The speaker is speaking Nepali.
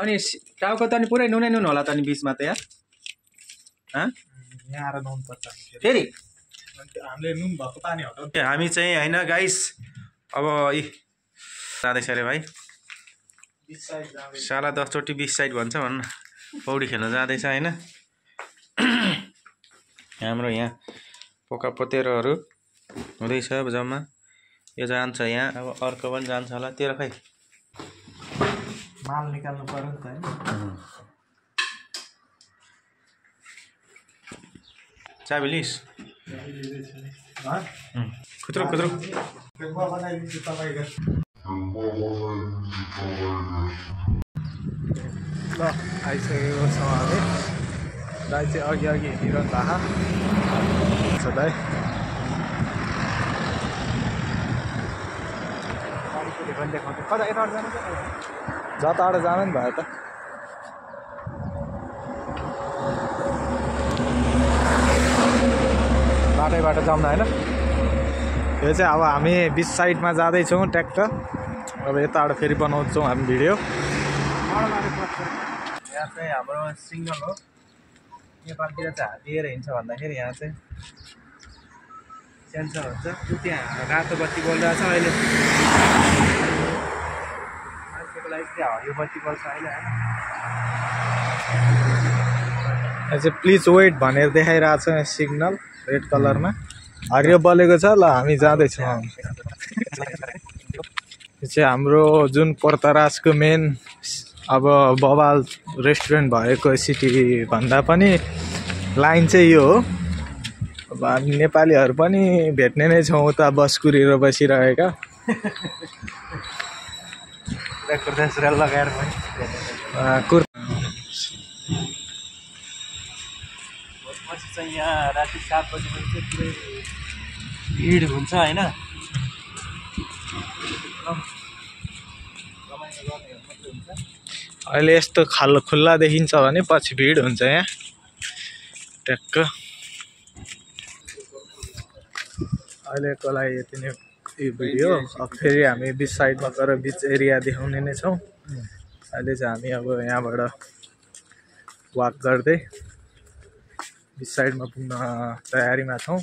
अनि टाउको त अनि पुरै नुनै नुन होला त अनि बिचमा त यार यहाँ आएर नुन पर्छ फेरि हामीले नुन भएको पानी हटाउ हामी चाहिँ होइन गाइस अब जाँदैछ अरे भाइ साला 10 चोटि 20 साइड भन्छ भन्न पौडी खेल्न जाँदैछ होइन हाम्रो यहाँ पोका पोतेरोहरू हुँदैछ अब जम्मा यो जान्छ यहाँ अब अर्को पनि जान्छ होला तेरो खै माल निकाल्नु पर्यो नि त हैन चाबी लिस खुत्रो खुत्रो बनाइदिन्छु तपाईँको ल आइसकेको छौँ हामी दाइ चाहिँ अघि अघि हिँडिरहनु भएको छ दाइ कता यताबाट जानु जताबाट जानु नि भयो त बाटैबाट जाउँदा होइन यो चाहिँ अब हामी बिच साइडमा जाँदैछौँ ट्र्याक्टर अब यताबाट फेरि बनाउँछौँ हामी भिडियो यहाँ चाहिँ हाम्रो सिग्नल हो नेपालतिर चाहिँ हालिएर हिँड्छ भन्दाखेरि यहाँ चाहिँ सेन्सर हुन्छ त्यहाँ रातो बत्ती बलिरहेछ अहिले मान्छेको लागि चाहिँ हरियो बत्ती बल्छ अहिले होइन यहाँ चाहिँ प्लिज वेट भनेर देखाइरहेको छ सिग्नल रेड कलरमा हरियो बलेको छ ल हामी जाँदैछौँ यो चाहिँ हाम्रो जुन पोर्तराजको मेन अब बवाल रेस्टुरेन्ट भएको सिटी भन्दा पनि लाइन चाहिँ यो हो अब हामी नेपालीहरू पनि भेट्ने नै छौँ उता बस कुरेर बसिरहेका लगाएर चाहिँ यहाँ राति 7 बजेपछि पुरै भिड हुन्छ होइन अहिले यस्तो खुल्ला देखिन्छ भने पछि भिड हुन्छ यहाँ ट्याक्क अहिलेको लागि यति नै यो भिडियो अब फेरि हामी बिच साइडमा गएर बिच एरिया देखाउने नै छौँ अहिले चाहिँ हामी अब यहाँबाट वाक गर्दै बिच साइडमा पुग्न तयारीमा छौँ